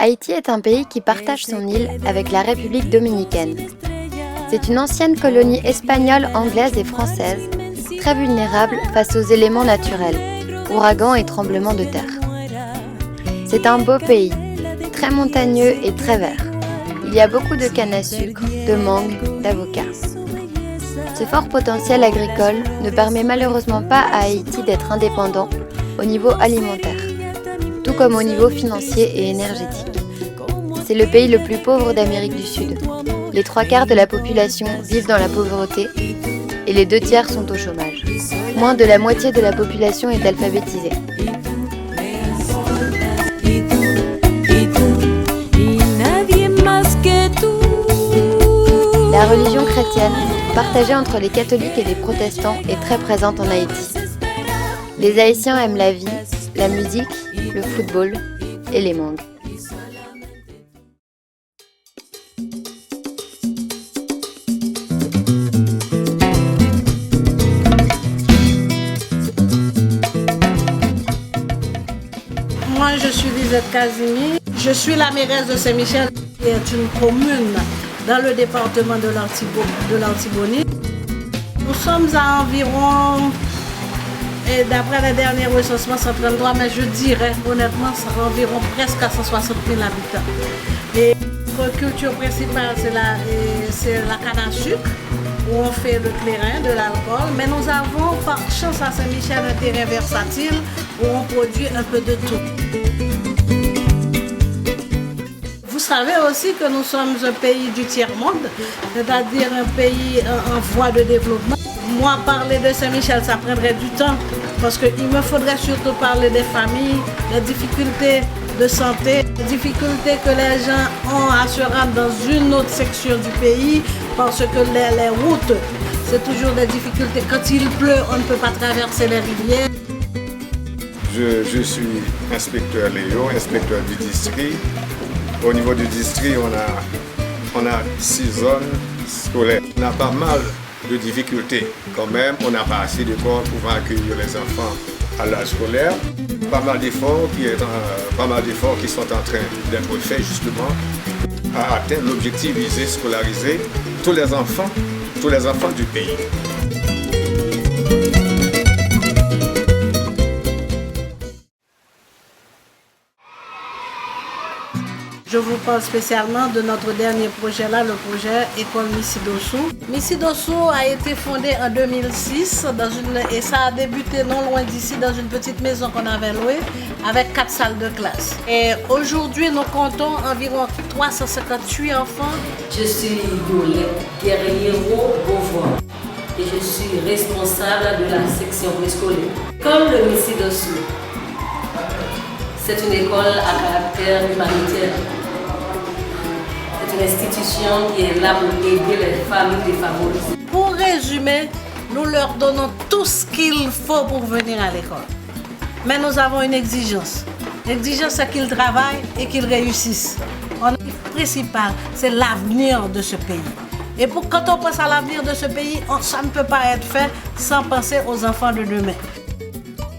Haïti est un pays qui partage son île avec la République dominicaine. C'est une ancienne colonie espagnole, anglaise et française, très vulnérable face aux éléments naturels, ouragans et tremblements de terre. C'est un beau pays, très montagneux et très vert. Il y a beaucoup de canne à sucre, de mangue, d'avocats. Ce fort potentiel agricole ne permet malheureusement pas à Haïti d'être indépendant au niveau alimentaire, tout comme au niveau financier et énergétique. C'est le pays le plus pauvre d'Amérique du Sud. Les 3/4 de la population vivent dans la pauvreté et les 2/3 sont au chômage. Moins de la moitié de la population est alphabétisée. La religion chrétienne, partagée entre les catholiques et les protestants, est très présente en Haïti. Les Haïtiens aiment la vie, la musique, le football et les mangues. Moi, je suis Lisette Casimi. Je suis la mairesse de Saint-Michel, qui est une commune dans le département de l'Artibonite. Nous sommes à environ, et d'après les derniers recensements, 133, mais je dirais honnêtement, ça environ presque à 160 000 habitants. Et notre culture principale, c'est la canne à sucre, où on fait le clairin, de l'alcool. Mais nous avons, par chance à Saint-Michel, un terrain versatile où on produit un peu de tout. Vous savez aussi que nous sommes un pays du tiers-monde, c'est-à-dire un pays en voie de développement. Moi, parler de Saint-Michel, ça prendrait du temps, parce qu'il me faudrait surtout parler des familles, des difficultés de santé, les difficultés que les gens ont à se rendre dans une autre section du pays, parce que les routes, c'est toujours des difficultés. Quand il pleut, on ne peut pas traverser les rivières. Je suis inspecteur Léo, inspecteur du district. Au niveau du district, on a 6 zones scolaires. On a pas mal de difficultés quand même. On n'a pas assez de corps pour accueillir les enfants à l'âge scolaire. Pas mal d'efforts qui sont en train d'être faits justement à atteindre l'objectif visé scolariser tous les enfants du pays. Je vous parle spécialement de notre dernier projet là, le projet École Missy Dossou. Missy Dossou a été fondée en 2006 et ça a débuté non loin d'ici dans une petite maison qu'on avait louée avec 4 salles de classe. Et aujourd'hui, nous comptons environ 358 enfants. Je suis Yolette Guerriero Beauvoir et je suis responsable de la section préscolaire. Comme le Missy Dossou, c'est une école à caractère humanitaire. C'est une institution qui est là pour aider les familles défavorisées. Pour résumer, nous leur donnons tout ce qu'il faut pour venir à l'école. Mais nous avons une exigence. L'exigence, c'est qu'ils travaillent et qu'ils réussissent. Le principal, c'est l'avenir de ce pays. Et quand on pense à l'avenir de ce pays, ça ne peut pas être fait sans penser aux enfants de demain.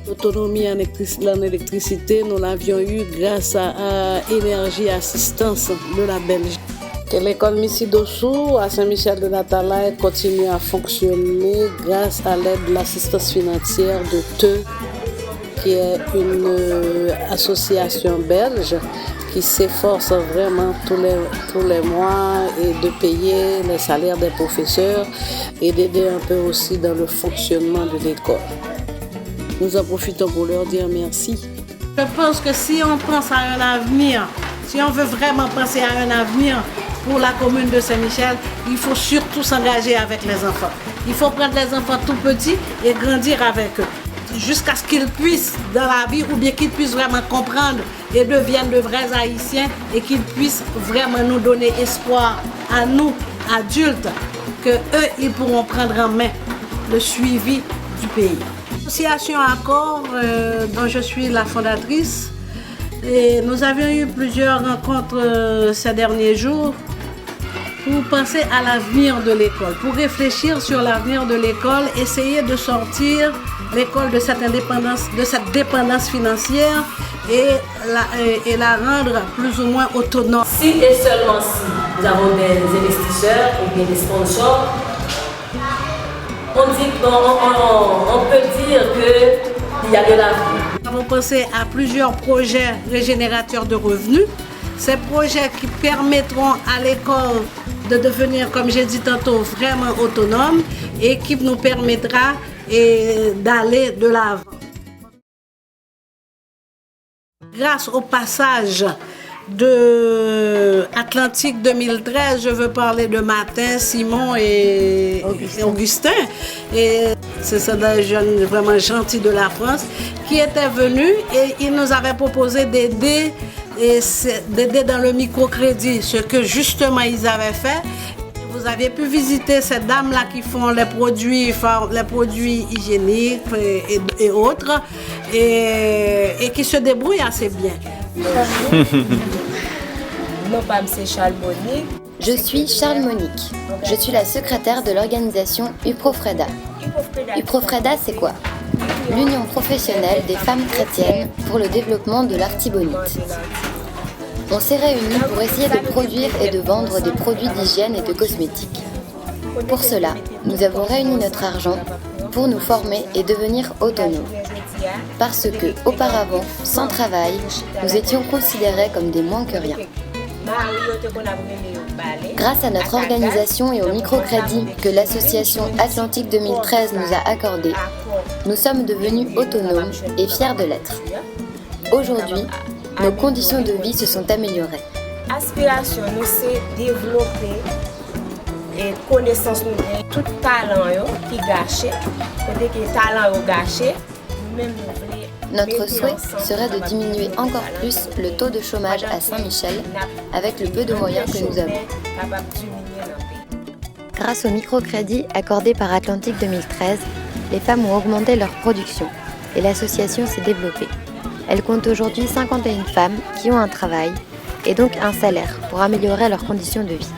L'autonomie en électricité, nous l'avions eu grâce à Énergie Assistance de la Belgique. L'école Missy Dossou à Saint-Michel-de-Natalaye continue à fonctionner grâce à l'aide de l'assistance financière de TEU, qui est une association belge qui s'efforce vraiment tous les mois et de payer les salaires des professeurs et d'aider un peu aussi dans le fonctionnement de l'école. Nous en profitons pour leur dire merci. Je pense que si on pense à un avenir, si on veut vraiment penser à un avenir pour la commune de Saint-Michel, il faut surtout s'engager avec les enfants. Il faut prendre les enfants tout petits et grandir avec eux, jusqu'à ce qu'ils puissent dans la vie, ou bien qu'ils puissent vraiment comprendre et deviennent de vrais Haïtiens et qu'ils puissent vraiment nous donner espoir à nous, adultes, que eux, ils pourront prendre en main le suivi du pays. L'association Accord, dont je suis la fondatrice, Et nous avions eu plusieurs rencontres ces derniers jours pour penser à l'avenir de l'école, pour réfléchir sur l'avenir de l'école, essayer de sortir l'école de cette indépendance, de cette dépendance financière et la rendre plus ou moins autonome. Si et seulement si nous avons des investisseurs ou bien des sponsors, on peut dire qu'il y a de l'avenir. Nous avons pensé à plusieurs projets régénérateurs de revenus. Ces projets qui permettront à l'école de devenir, comme j'ai dit tantôt, vraiment autonome et qui nous permettra d'aller de l'avant. Grâce au passage de Atlantique 2013, je veux parler de Martin, Simon et Augustin. Et c'est des jeunes vraiment gentils de la France qui étaient venus et ils nous avaient proposé d'aider dans le microcrédit, ce que justement ils avaient fait. Vous avez pu visiter ces dames-là qui font les produits hygiéniques et autres et qui se débrouillent assez bien. Je suis Charles Monique. Je suis la secrétaire de l'organisation UPROFREDA. UPROFREDA, c'est quoi? L'Union professionnelle des femmes chrétiennes pour le développement de l'artibonite. On s'est réunis pour essayer de produire et de vendre des produits d'hygiène et de cosmétiques. Pour cela, nous avons réuni notre argent pour nous former et devenir autonomes. Parce que, auparavant, sans travail, nous étions considérés comme des moins que rien. Grâce à notre organisation et au microcrédit que l'association Atlantique 2013 nous a accordé, nous sommes devenus autonomes et fiers de l'être. Aujourd'hui, nos conditions de vie se sont améliorées. Aspiration, nous c'est développer et connaissance nous tout talent qui gâché, côté que talent gâché, nous-mêmes Notre souhait serait de diminuer encore plus le taux de chômage à Saint-Michel avec le peu de moyens que nous avons. Grâce au microcrédit accordé par Atlantique 2013, les femmes ont augmenté leur production et l'association s'est développée. Elle compte aujourd'hui 51 femmes qui ont un travail et donc un salaire pour améliorer leurs conditions de vie.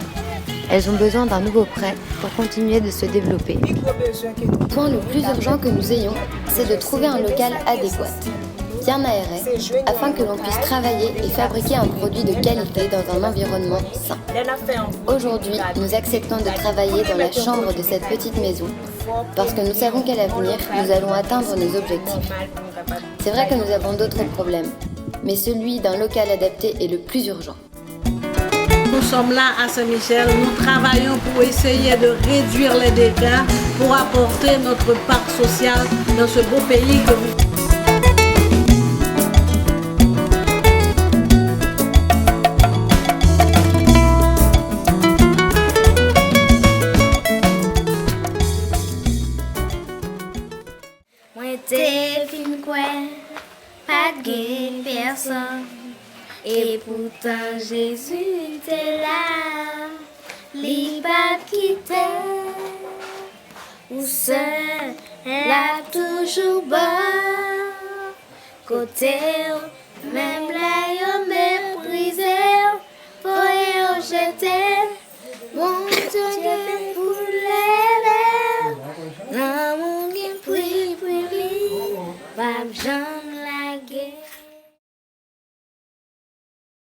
Elles ont besoin d'un nouveau prêt pour continuer de se développer. Le point le plus urgent que nous ayons, c'est de trouver un local adéquat, bien aéré, afin que l'on puisse travailler et fabriquer un produit de qualité dans un environnement sain. Aujourd'hui, nous acceptons de travailler dans la chambre de cette petite maison parce que nous savons qu'à l'avenir, nous allons atteindre nos objectifs. C'est vrai que nous avons d'autres problèmes, mais celui d'un local adapté est le plus urgent. Nous sommes là à Saint-Michel, nous travaillons pour essayer de réduire les dégâts, pour apporter notre part sociale dans ce beau pays que vous... Et pourtant Jésus était là, il pas quitté, ou seul, là toujours bas, côté même